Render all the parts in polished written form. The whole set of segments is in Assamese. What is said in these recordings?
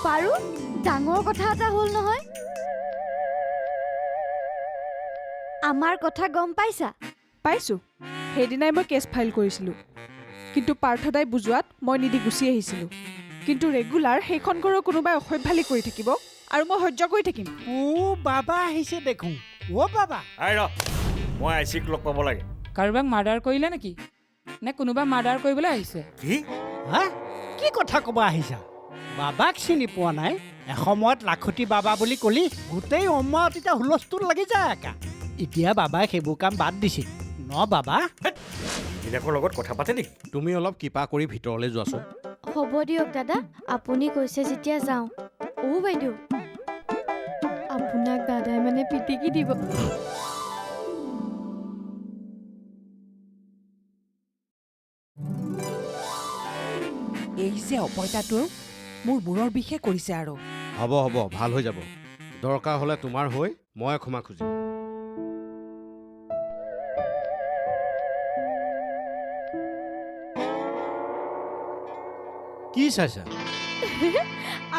পাৰো ডাঙৰ কথা এটা হ'ল নহয় আমাৰ কথা গম পাইছা পাইছোঁ সেইদিনাই মই কেছ ফাইল কৰিছিলোঁ কিন্তু পাৰ্থদাই বুজোৱাত মই নিদি গুচি আহিছিলোঁ কিন্তু ৰেগুলাৰ সেইখন ঘৰৰ কোনোবাই অসভ্যালি কৰি থাকিব আৰু মই সহ্য কৰি থাকিম বাবা আহিছে দেখোন বাবা মই আইচিক লগ পাব লাগে কাৰোবাক মাৰ্ডাৰ কৰিলে নেকি নে কোনোবা মাৰ্ডাৰ কৰিবলৈ আহিছে কি কি কথা ক'ব আহিছা বাবাক চিনি পোৱা নাই এসময়ত লাখুটি বাবা বুলি ক'লি গোটেই অমত এতিয়া হুলস্থুল লাগি যায় একা এতিয়া বাবাই সেইবোৰ কাম বাদ দিছিল ন বাবা বিলাকৰ লগত কথা পাতে নেকি তুমি অলপ কিপা কৰি ভিতৰলৈ যোৱাচোন হ'ব দিয়ক দাদা আপুনি কৈছে যেতিয়া যাওঁ বাইদেউ আপোনাক দাদাই মানে পিটিকি দিব এই যে অপইতাটোৰ মোৰ মূৰৰ বিষে কৰিছে আৰু হ'ব হ'ব ভাল হৈ যাব দৰকাৰ হ'লে তোমাৰ হৈ মই ক্ষমা খুজিম কি চাইছা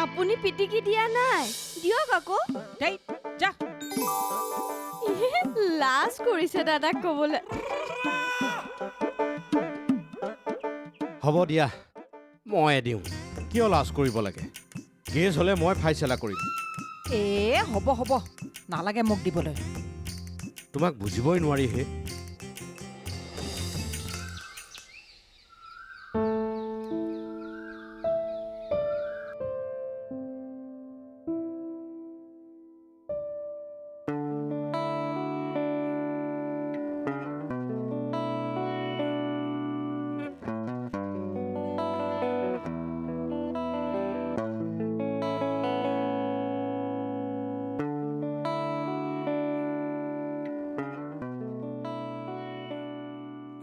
আপুনি পিটিকি দিয়া নাই দিয়ক আকৌ দেই যা লাজ কৰিছে দাদাক ক'বলৈ হ'ব দিয়া মই দিওঁ কিয় লাজ কৰিব লাগে কেছ হ'লে মই ফাইচলা কৰিম হ'ব হ'ব নালাগে মোক দিবলৈ তোমাক বুজিবই নোৱাৰি হে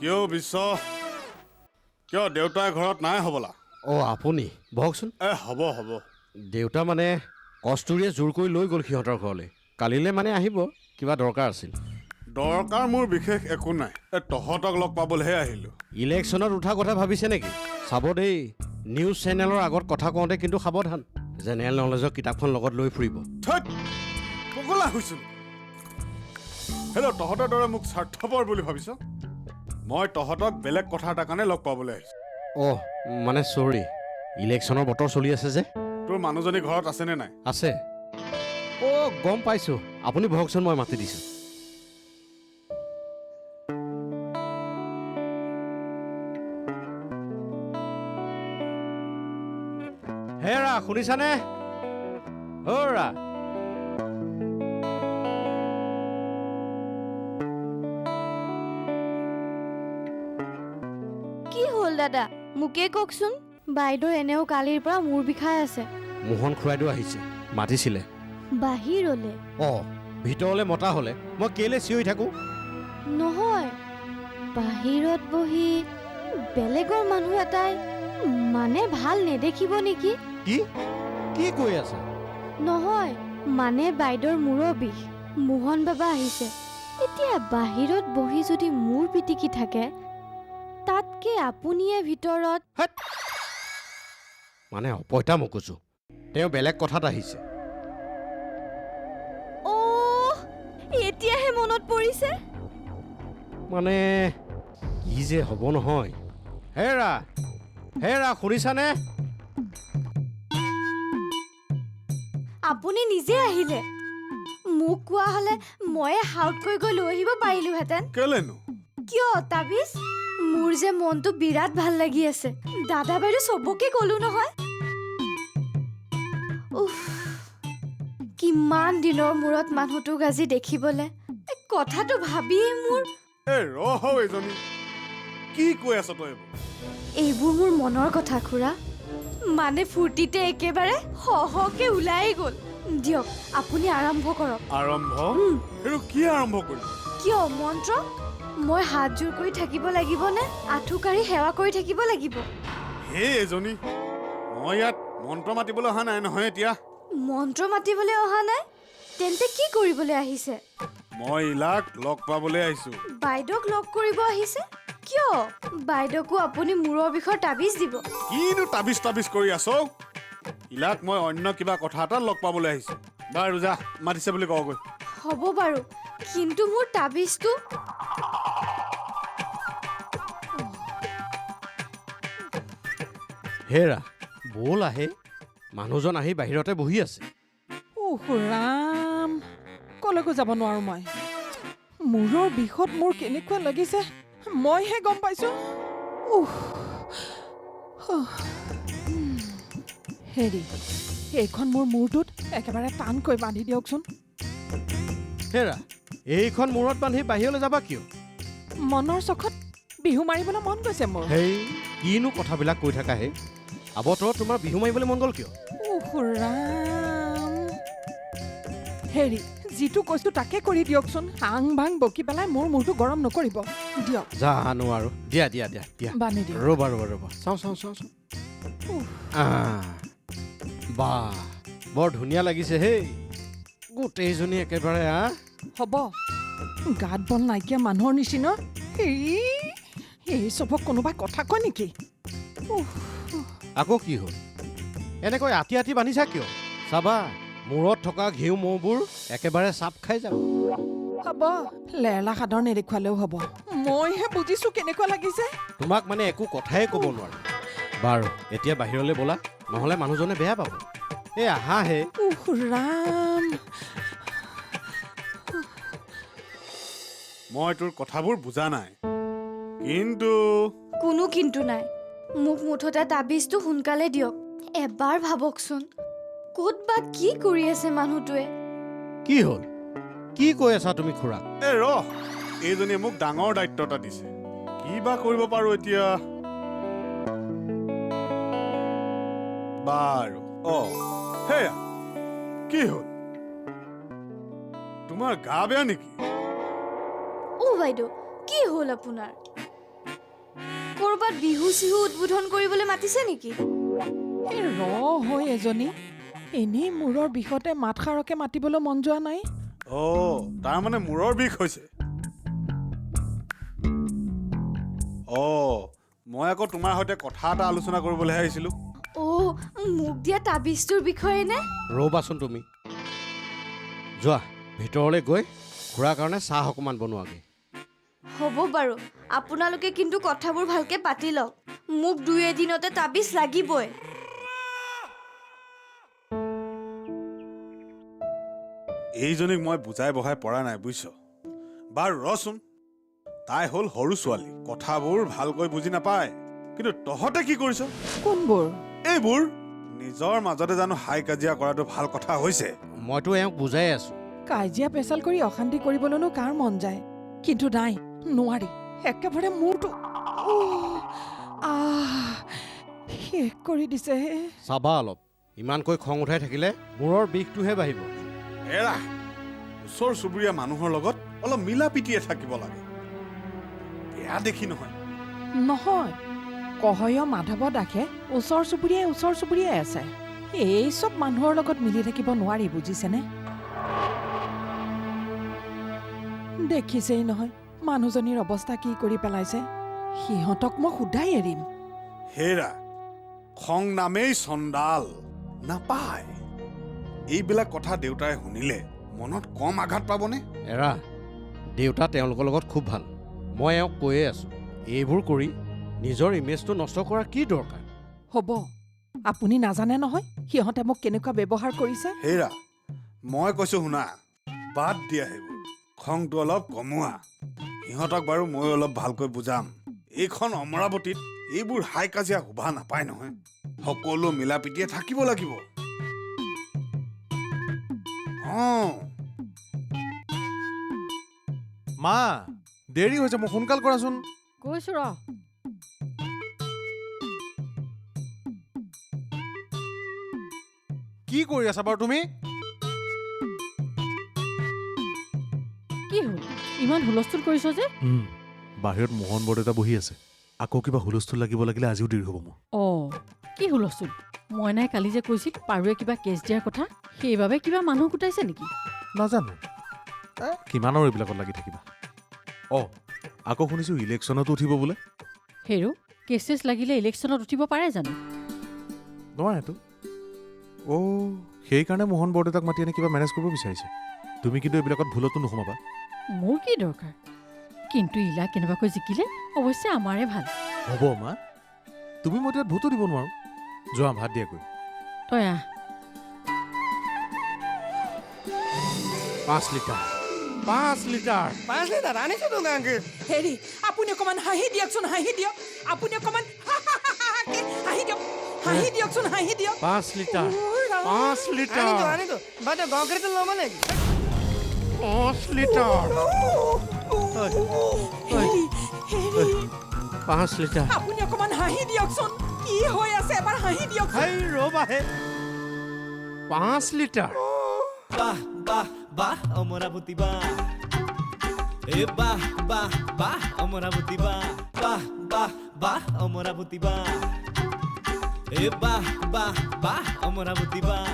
কিয় বিশ্ব কিয় দেউতাই ঘৰত নাই হ'বলা আপুনি বহকচোন হ'ব হ'ব দেউতা মানে কস্তুৰীয়ে জোৰ কৰি লৈ গ'ল সিহঁতৰ ঘৰলৈ কালিলৈ মানে আহিব কিবা দৰকাৰ আছিল দৰকাৰ মোৰ বিশেষ একো নাই তহঁতক লগ পাবলৈহে আহিলোঁ ইলেকশ্যনত উঠা কথা ভাবিছে নেকি চাব দেই নিউজ চেনেলৰ আগত কথা কওঁতে কিন্তু সাৱধান জেনেৰেল নলেজৰ কিতাপখন লগত লৈ ফুৰিব পগলা হৈছোঁ হেল্ল' তহঁতৰ দৰে মোক স্বাৰ্থপৰ বুলি ভাবিছ মই তহঁতক বেলেগ কথা এটাৰ কাৰণে লগ পাবলৈ আহিছোঁ মানে চৰি ইলেকশ্যনৰ বতৰ চলি আছে যে তোৰ মানুহজনী ঘৰত আছেনে নাই আছে গম পাইছোঁ আপুনি বহকচোন মই মাতি দিছোঁ হেৰা শুনিছানে ৰা কি হ'ল দাদা মোকে কওকচোন বাইদেউ এনেও কালিৰ পৰা মূৰ বিষাই আছে মোহন খুৰাইদেউ আহিছে মাতিছিলে বাহিৰলে ভিতৰলৈ মতা হ'লে মই কেলে চিঞৰি থাকোঁ নহয় বাহিৰত বহি বেলেগৰ মানুহ এটাই মানে ভাল নেদেখিব নেকি কি কৈ আছা নহয় মানে বাইদেউৰ মূৰৰ বিষ মোহন বাবা আহিছে এতিয়া বাহিৰত বহি যদি মূৰ পিটিকি থাকে তাতকে আপুনিয়ে ভিতৰত মানে অপইতা মকুচো তেওঁ বেলেগ কথাত আহিছে এতিয়াহে মনত পৰিছে মানে কি যে হ'ব নহয় হেৰা শুনিছানে আপুনি নিজে আহিলে মোক কোৱা হলে ময়ে হাউটকৈ গৈ লৈ আহিব পাৰিলোহেঁতেন কেলেনো কিয় তাবিজ মোৰ যে মনটো বিৰাট ভাল লাগি আছে দাদা বাইদেউ চবকে ক'লো নহয় কিমান দিনৰ মূৰত মানুহটোক আজি দেখিবলে কথাটো ভাবিয়ে মোৰ এইজনী কি কৈ আছ তই এইবোৰ মোৰ মনৰ কথা খুৰা মানে ফূৰ্তিতে একেবাৰে সহকে ওলাই গ'ল দিয়ক আপুনি আৰম্ভ কৰক কি আৰম্ভ কৰিম কিয় মন্ত্ৰ মই হাত জোৰ কৰি থাকিব লাগিব নে আঁঠু কাঢ়ি সেৱা কৰি থাকিব লাগিব এজনী মই ইয়াত মন্ত্ৰ মাতিবলৈ অহা নাই নহয় এতিয়া মন্ত্ৰ মাতিবলৈ অহা নাই তেন্তে কি কৰিবলৈ আহিছে মই ইলাক লগ পাবলৈ আহিছো বাইদেউক লগ কৰিব আহিছে কিয় বাইদেউকো আপুনি মূৰৰ বিষৰ তাবিজ দিব কিনো তাবিজ কৰি আছ ইলাক মই অন্য কিবা কথা এটা লগ পাবলৈ আহিছোঁ। বাৰু যা, মাতিছে বুলি কওঁগৈ। হ'ব বাৰু, কিন্তু মোৰ তাবিজটো হেৰা ব'ল আহে, মানুহজন আহি বাহিৰতে বহি আছে। উহ ৰাম, কলৈকো যাব নোৱাৰো মই। মূৰৰ বিষত মোৰ কেনেকুৱা লাগিছে মইহে গম পাইছো। উহ, হেৰি, এইখন মোৰ মূৰটোত একেবাৰে টানকৈ বান্ধি দিয়কচোন। হেৰা এইখন মূৰত বান্ধি বাহিৰলৈ যাবা কিয়? মনৰ চখত বিহু মাৰিবলৈ মন গৈছে মোৰ। সেই কিনো কথাবিলাক কৈ থাকা হে? আবতৰত তোমাৰ বিহু মাৰিবলৈ মন গ'ল কিয়? উহ ৰাম, হেৰি, যিটো কৈছো তাকে কৰি দিয়কচোন। আং ভাং বকি পেলাই মোৰ মূৰটো গৰম নকৰিব দিয়ক। জানো আৰু, দিয়া দিয়া দিয়া দিয়া, বান্ধি দিয়ক। ৰ'বা ৰ'বা ৰ'বা, চাওঁ চাওঁ চাওঁ চাওঁ। বাহ, বৰ ধুনীয়া লাগিছে হেই, গোটেইজনী একেবাৰে। হ'ব, গাত বল নাইকিয়া মানুহৰ নিচিনা। এই চবক কোনোবা কথা কয় নেকি? আকৌ কি হ'ল? এনেকৈ আতি আতি বান্ধিছা কিয়? চাবা মূৰত থকা ঘিউ মৌবোৰ একেবাৰে চাপ খাই যাব। হ'ব, লেৰেলা সাদৰ নেদেখুৱালেও হ'ব। মইহে বুজিছো কেনেকুৱা লাগিছে। তোমাক মানে একো কথাই ক'ব নোৱাৰো। বাৰু এতিয়া বাহিৰলৈ ব'লা, নহ'লে মানুহজনে বেয়া পাব। এই আহাহে। উহ ৰাম, মই তোৰ কথাবোৰ বুজা নাই, কিন্তু কোনো কিন্তু নাই। মোক মুঠতে তাবিজটো সোনকালে দিয়ক। এবাৰ ভাবকচোন, ক'ত বা কি কৰি আছে মানুহটোৱে। কি হ'ল? কি কৈ আছা তুমি খুৰাক? এই ৰহ, এইজনীয়ে মোক ডাঙৰ দায়িত্ব এটা দিছে। কি বা কৰিব পাৰো এতিয়া? বাৰু সেয়া কি হ'ল? তোমাৰ গা বেয়া নেকি? বাইদেউ, কি হ'ল আপোনাৰ? ক'ৰবাত বিহু চিহু উদ্বোধন কৰিবলৈ মাতিছে নেকি? এই হৈ এজনী, এনেই মূৰৰ বিষতে মাতষাৰকে মাতিবলৈ মন যোৱা নাই। তাৰমানে মূৰৰ বিষ হৈছে। মই আকৌ তোমাৰ সৈতে কথা এটা আলোচনা কৰিবলৈহে আহিছিলোঁ। মোক দিয়া তাবিজটোৰ বিষয়ে নে? ৰ'বাচোন তুমি, যোৱা ভিতৰলৈ গৈ খুৰাৰ কাৰণে চাহ অকণমান বনোৱাগৈ। হ'ব বাৰু, আপোনালোকে কিন্তু কথাবোৰ ভালকে পাতি লওক। মোক 2 এদিনতে তাবিজ লাগিবই। এইজনীক মই বুজাই বহাই পৰা নাই, বুজিছ? বাৰু ৰচোন, তাই হ'ল সৰু ছোৱালী, কথাবোৰ ভালকৈ বুজি নাপায়। কিন্তু তহঁতে কি কৰিছ? কোনবোৰ? এইবোৰ নিজৰ মাজতে জানো হাই কাজিয়া কৰাটো ভাল কথা হৈছে? মইতো এওঁক বুজাই আছো। কাজিয়া পেচাল কৰি অশান্তি কৰিবলৈনো কাৰ মন যায়? কিন্তু নাই, নোৱাৰি। একেবাৰে মূৰটো শেষ কৰি দিছে। চাবা অলপ, ইমানকৈ খং উঠাই থাকিলে মূৰৰ বিষটোহে বাঢ়িব। এৰা, ওচৰ চুবুৰীয়া মানুহৰ লগত অলপ মিলা পিটিয়ে থাকিব লাগে। বেয়া দেখি নহয়। নহয়, কহয় মাধৱ দাসে ওচৰ চুবুৰীয়াই আছে। এই চব মানুহৰ লগত মিলি থাকিব নোৱাৰি, বুজিছেনে? দেখিছেই নহয় মানুহজনীৰ অৱস্থা কি কৰি পেলাইছে। সিহঁতক মই সোধাই এৰিম। হেৰা, খং নামেই চণ্ডাল, নাপায়। এইবিলাক কথা দেউতাই শুনিলে মনত কম আঘাত পাবনে? এৰা, দেউতা তেওঁলোকৰ লগত খুব ভাল। মই এওঁক কৈয়ে আছো, এইবোৰ কৰি নিজৰ ইমেজটো নষ্ট কৰাৰ কি দৰকাৰ? হ'ব, আপুনি নাজানে নহয় সিহঁতে মোক কেনেকুৱা ব্যৱহাৰ কৰিছে। হেৰা, মই কৈছো শুনা, বাদ দিয়া সেইবোৰ, খংটো অলপ কমোৱা। সিহঁতক বাৰু মই অলপ ভালকৈ বুজাম। এইখন অমৰাৱতীত এইবোৰ হাই কাজিয়া শোভা নাপায় নহয়। সকলো মিলা প্ৰীতিয়ে থাকিব লাগিব। মা, দেৰি হৈছে, মোক সোনকাল কৰাচোন। কৈছো ৰ। কি কৰি আছা বাৰু তুমি? কি হ'ল, ইমান হুলস্থুল কৰিছ যে? বাহিৰত মোহন বৰদেউতা বহি আছে। আকৌ কিবা হুলস্থুল লাগিব লাগিলে আজিও দেৰি হ'ব মোৰ। কি হুলস্থুল? মইনাই কালি যে কৈছিল পাৰুৱে কিবা কেছ দিয়াৰ কথা, সেইবাবে কিবা মানুহ গোটাইছে নেকি? নাজানো, কিমানৰ এইবিলাকত লাগি থাকিবা। আকৌ শুনিছো ইলেকশ্যনতো উঠিব বোলে। হেৰো, কেছ চেছ লাগিলে ইলেকশ্যনত উঠিব পাৰে জানো? নোৱাৰেতো, অ' সেইকাৰণে মোহন বৰদেউতাক মাতি আনি কিবা মেনেজ কৰিব বিচাৰিছে। তুমি কিন্তু এইবিলাকত ভুলতো নোসোমাবা। মোৰ কি দৰকাৰ? কিন্তু ইলা কেনেবাকৈ জিকিলে অৱশ্যে আমাৰে ভাল। হ'ব মা, তুমি মই তাত ভোটো দিব নোৱাৰো। যোৱা ভাত দিয়াকৈ। তই আহ। 5 লিটাৰ 5 লিটাৰ 5 লিটাৰ আনিছো তো গাখীৰ। হেৰি আপুনি অকণমান হাঁহি দিয়কচোন, হাঁহি দিয়ক। আপুনি অকণমান হাঁহি দিয়ক, হাঁহি দিয়কচোন, হাঁহি দিয়ক। 5 লিটাৰ 5 লিটাৰ আনিছো বাইদেউ গাখীৰটো ল'ব নেকি? 5 লিটাৰ হেৰি হেৰি 5 লিটাৰ আপুনি অকণমান হাঁহি দিয়কচোন। কি হৈ আছে এবাৰ হাঁহি দিয়ক। হেই ৰ'বাহে 5 লিটাৰ বাহ বাহ বাহ অমৰাৱতী বাহ এ বাহ বাহ বাহ অমৰাৱতী বাহ বাহ বাহ বাহ অমৰাৱতী বাহ এ বাহ বাহ বাহ অমৰাৱতী বাহ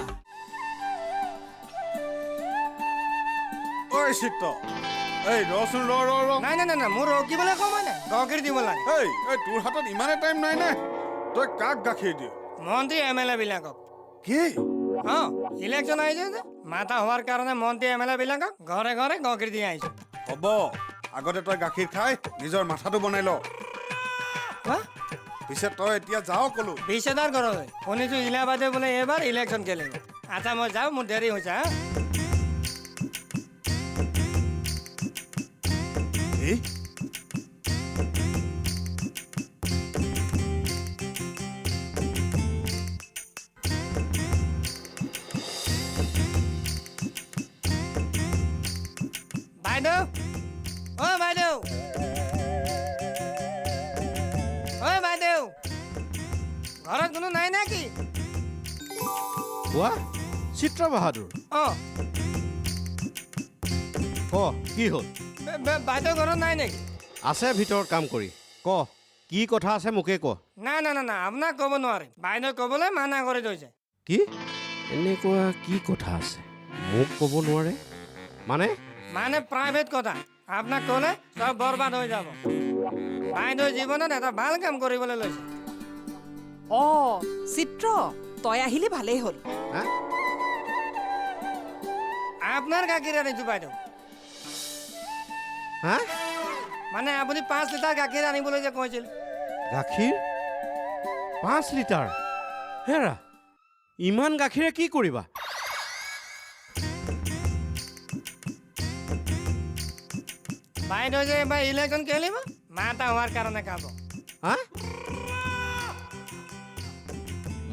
ঐ চিত্ৰ এই ৰচোন ৰ নাই নাই নাই নাই মোৰ ৰখিবলৈ সময় নাই গাখীৰ দিব লাগে। এই তোৰ হাতত ইমানে টাইম নাই নে? তই কাক গাখীৰ দিয়? মন্ত্ৰী MLA বিলাকক। কি ইলেকশ্যন আহিছে যে মাথা হোৱাৰ কাৰণে মন্ত্ৰী MLA বিলাকক ঘৰে ঘৰে গাখীৰ দি আহিছে। হ'ব, আগতে তই গাখীৰ খাই নিজৰ মাথাটো বনাই ল। পিছে তই এতিয়া যাও কলো। 20,000 ঘৰলৈ শুনিছো ইলাহাবাদে বোলে এইবাৰ ইলেকশ্যন খেলিব। আচ্ছা মই যাওঁ, মোৰ দেৰি হৈছে। এই বাইদেউ, অ বাইদেউ, অ বাইদেউ, ঘৰত কোনো নাই নেকি? কোৱা চিত্ৰ বাহাদুৰ অ ক কি হ'ল? বাইদেউ ঘৰত নাই নেকি? আছে ভিতৰত কাম কৰি। ক কি কথা আছে মোকে ক। নাই নাই নাই নাই আপোনাক ক'ব নোৱাৰিম, বাইদেউ ক'বলৈ মানা কৰি থৈছে। কি এনেকুৱা কি কথা আছে মোক ক'ব নোৱাৰে? মানে মানে প্ৰাইভেট কথা, আপোনাক ক'লে চব বৰবাদ হৈ যাব। বাইদেউ জীৱনত এটা ভাল কাম কৰিবলৈ লৈছে। চিত্ৰ তই আহিলে ভালেই হ'ল। হা? আপোনাৰ গাখীৰ আনিছো বাইদেউ। হা মানে আপুনি 5 লিটাৰ গাখীৰ আনিবলৈ যে কৈছিল। গাখীৰ 5 লিটাৰ? হেৰা ইমান গাখীৰে কি কৰিবা? বাইদেউ যে এবাৰ ইলেকশ্যন খেলিব মাথা হোৱাৰ কাৰণে খাব। হা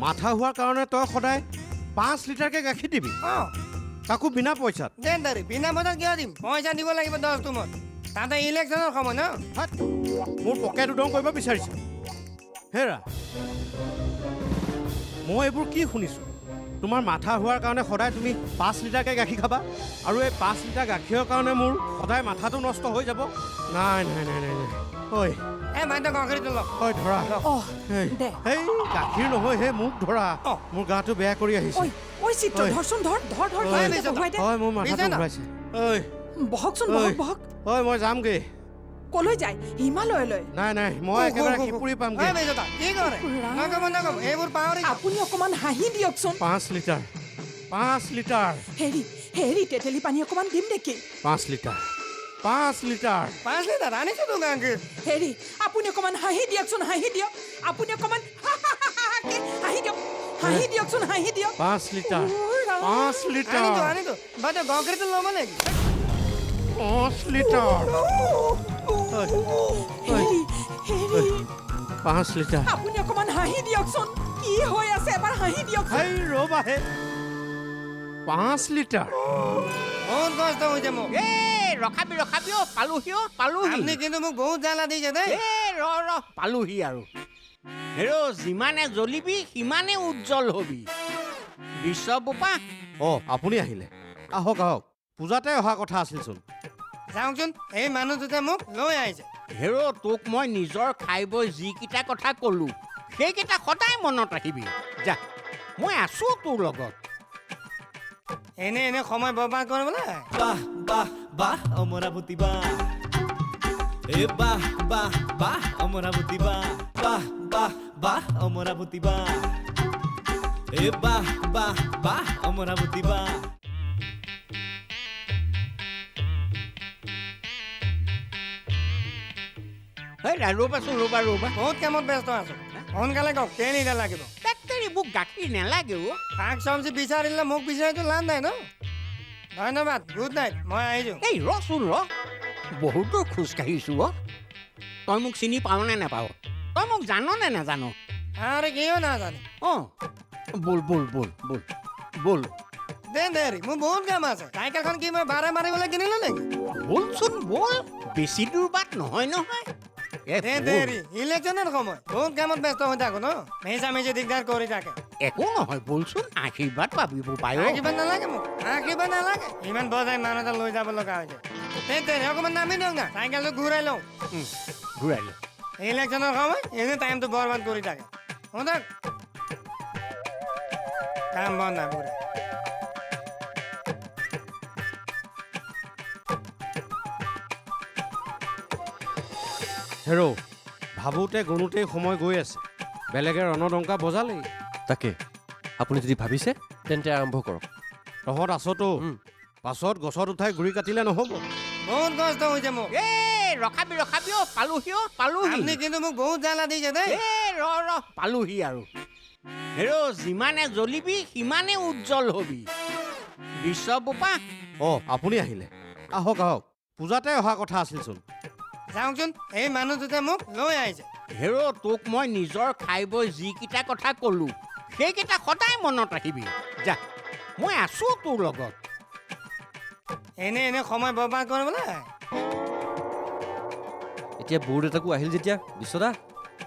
মাথা হোৱাৰ কাৰণে তই সদায় 5 লিটাৰকে গাখীৰ দিবি, তাকো বিনা পইচাত? দেন দাৰি বিনা পইচাত কিয় দিম? পইচা দিব লাগিব 10 তুমত। তাতে ইলেকশ্যনৰ সময় ন। হাত, মোৰ পকেট উদং কৰিব বিচাৰিছ? হেৰা মই এইবোৰ কি শুনিছোঁ? তোমাৰ মাথা হোৱাৰ কাৰণে সদায় তুমি 5 লিটাৰকৈ গাখীৰ খাবা, আৰু এই 5 লিটাৰ গাখীৰৰ কাৰণে মোৰ সদায় মাথাটো নষ্ট হৈ যাব? নাই নাই নাই নাই নাই ঐ বাইদেউ গাখীৰটো লওক। ঐ ধৰা দে এই গাখীৰ নহয় হে মোক ধৰা, মোৰ গাটো বেয়া কৰি আহিছে। ঐ চিত্ৰ ধৰচোন, ধৰ ধৰ ধৰ হয় বহুৱাই দে। মোৰ মাথাটো ঘূৰাইছে। ঐ বহকচোন, ঐ বহক বহক। ঐ মই যামগৈ। কলৈ যায়? হিমালয়লৈ। নাই নাই মই একেবাৰে শিপুৰি পামগৈ। কি কৰে? নক'ব নক'ব, এইবোৰ পাহৰি আপুনি অকণমান হাঁহি দিয়কচোন। 5 লিটাৰ 5 লিটাৰ হেৰি হেৰি তেতেলী পানী অকণমান দিম নেকি? 5 লিটাৰ 5 লিটাৰ 5 লিটাৰ আনিছো তো গাখীৰ। হেৰি আপুনি অকণমান হাঁহি দিয়কচোন, হাঁহি দিয়ক। আপুনি অকণমান হাঁহি দিয়ক, হাঁহি দিয়কচোন, হাঁহি দিয়ক। 5 লিটাৰ 5 লিটাৰ আনিছো বাইদেউ গাখীৰটো ল'ব নেকি? 5 লিটাৰ হেৰি হেৰি 5 লিটাৰ আপুনি অকণমান হাঁহি দিয়কচোন। কি হৈ আছে এবাৰ হাঁহি দিয়ক। হেই ৰ'বাহে 5 লিটাৰ বহুত কষ্ট হৈছে মোক। ৰখাবি পালোহি। আপুনি কিন্তু মোক বহুত জ্বালা দিছে দেই। পালোহি আৰু হেৰ' যিমানে জ্বলিবি সিমানে উজ্জ্বল হবি। বিশ্ববোপা আপুনি আহিলে? আহক আহক, পূজাতে অহা কথা আছিলচোন। যাওকচোন, এই মানুহটোতে মোক লৈ আহিছে। হেৰ' তোক মই নিজৰ খাই বৈ যিকেইটা কথা ক'লো সেইকেইটা সদায় মনত ৰাখিবি। যা মই আছো তোৰ লগত। এনে সময় বৰবাদ কৰিবলৈ। বাহ বাহ বাহ অমৰাৱতী বাহ এ বাহ বাহ বাহ অমৰাৱতী বাহ বাহ বাহ বাহ অমৰাৱতী বাহ এ বাহ বাহ বাহ অমৰাবতী বাহ হেই ৰ'বাচোন ৰ'বা বহুত কামত ব্যস্ত আছো সোনকালে কওক কেইনিটা লাগিব তাতৰি মোক গাখীৰ নালাগে অ' শাক চব্জি বিচাৰিলে মোক বিচাৰিতো লাভ নাই ন ধন্যবাদ গুড নাইট মই আহিছোঁ এই ৰচোন ৰ বহুত দূৰ খোজকাঢ়িছোঁ অ' তই মোক চিনি পাৱ নে নাপাৱ তই মোক জান নে নাজান আৰে কিয় নাজানে অঁ ব'ল ব'ল ব'ল ব'ল ব'ল দে দেৰি মোৰ বহুত কাম আছে চাইকেলখন কি মই ভাড়া মাৰিবলৈ কিনিলো নেকি ব'লচোন ব'ল বেছি দূৰ বাট নহয় নহয় এ দে ব'ল। দেৰি ইলেকশ্যনৰ সময় বহুত কামত ব্যস্ত হৈ থাকো ন মিছা দিগদাৰ কৰি থাকে একো নহয় ব'লচোন আশীৰ্বাদ পাবিব পায় আশীৰ্বাদ নালাগে মোক আশীৰ্বাদ নালাগে ইমান বজাই মানুহ এটা লৈ যাব লগা হৈছে দে দেৰি অকণমান নামি দিয়ক না চাইকেলটো ঘূৰাই লওঁ ঘূৰাই ল ইলেকশ্যনৰ সময় এনে টাইমটো বৰবাদ কৰি থাকে শুনক কাম বন নাই ঘূৰাই হেৰ' ভাবোঁতে গণোতেই সময় গৈ আছে বেলেগে ৰণডংকা বজালেই তাকে আপুনি যদি ভাবিছে তেন্তে আৰম্ভ কৰক তহঁত আছতো পাছত গছত উঠাই গুৰি কাটিলে নহ'ব বহুত কষ্ট হৈছে মোক এই ৰখাবি অ' পালোহি আপুনি কিন্তু মোক বহুত জ্বালা দিছে দেই এই ৰ পালোহি আৰু হেৰ' যিমানে জ্বলিবি সিমানে উজ্জ্বল হবি বিশ্ববোপা অঁ আপুনি আহিলে আহক পূজাতে অহা কথা আছিলচোন যাওকচোন এই মানুহটোতে মোক লৈ আহিছে হেৰ' তোক মই নিজৰ খাই বৈ যিকেইটা কথা ক'লো সেইকেইটা সদায় মনত ৰাখিবি যা মই আছো তোৰ লগত এনে সময় বৰবাদ কৰিবলৈ এতিয়া বৰ্ড এটাকো আহিল যেতিয়া বিশ্বদা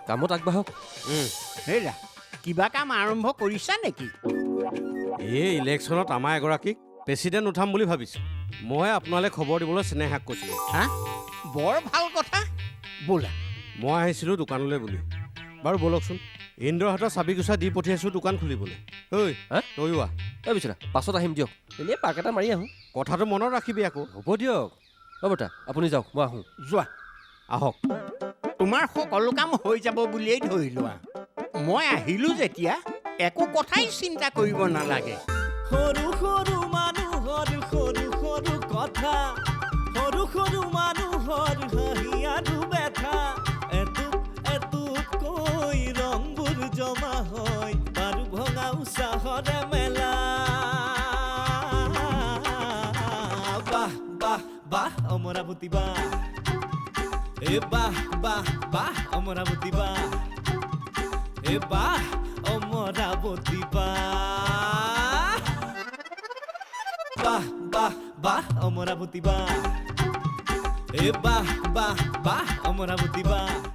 কামত আগবাঢ়ক হেৰা কিবা কাম আৰম্ভ কৰিছা নেকি এই ইলেকশ্যনত আমাৰ এগৰাকীক প্ৰেচিডেণ্ট উঠাম বুলি ভাবিছোঁ মই আপোনালৈ খবৰ দিবলৈ স্নেহাক কৈছিলোঁ হা বৰ ভাল কথা ব'লা মই আহিছিলোঁ দোকানলৈ বুলি বাৰু ব'লকচোন ইন্দ্ৰৰ হাতত চাবি গুচা দি পঠিয়াইছোঁ দোকান খুলিবলৈ ঐ তয়ো আহ এই বিশ্বদা পাছত আহিম দিয়ক এনেই পাক এটা মাৰি আহোঁ কথাটো মনত ৰাখিবি আকৌ হ'ব দিয়ক হ'ব তা আপুনি যাওক মই আহোঁ যোৱা আহক তোমাৰ সকলো কাম হৈ যাব বুলিয়েই ধৰি লোৱা মই আহিলোঁ যেতিয়া একো কথাই চিন্তা কৰিব নালাগে সৰু সৰু মানুহৰ সৰু সৰু কথা সৰু সৰু মানুহৰ হাঁহি আৰু বেথা এটুপকৈ ৰংবোৰ জমা হয় বাৰু ভঙা উৎসাহৰে মেলা বাহ বাহ বাহ অমৰাৱতী বাহ এ বাহ বাহ বাহ অমৰাৱতী বাহ এ বাহ অমৰাৱতী বাহ বাহ বাহ বাহ অমৰাৱতী বাহ এ বাহ বাহ বাহ অমৰাৱতী বাহ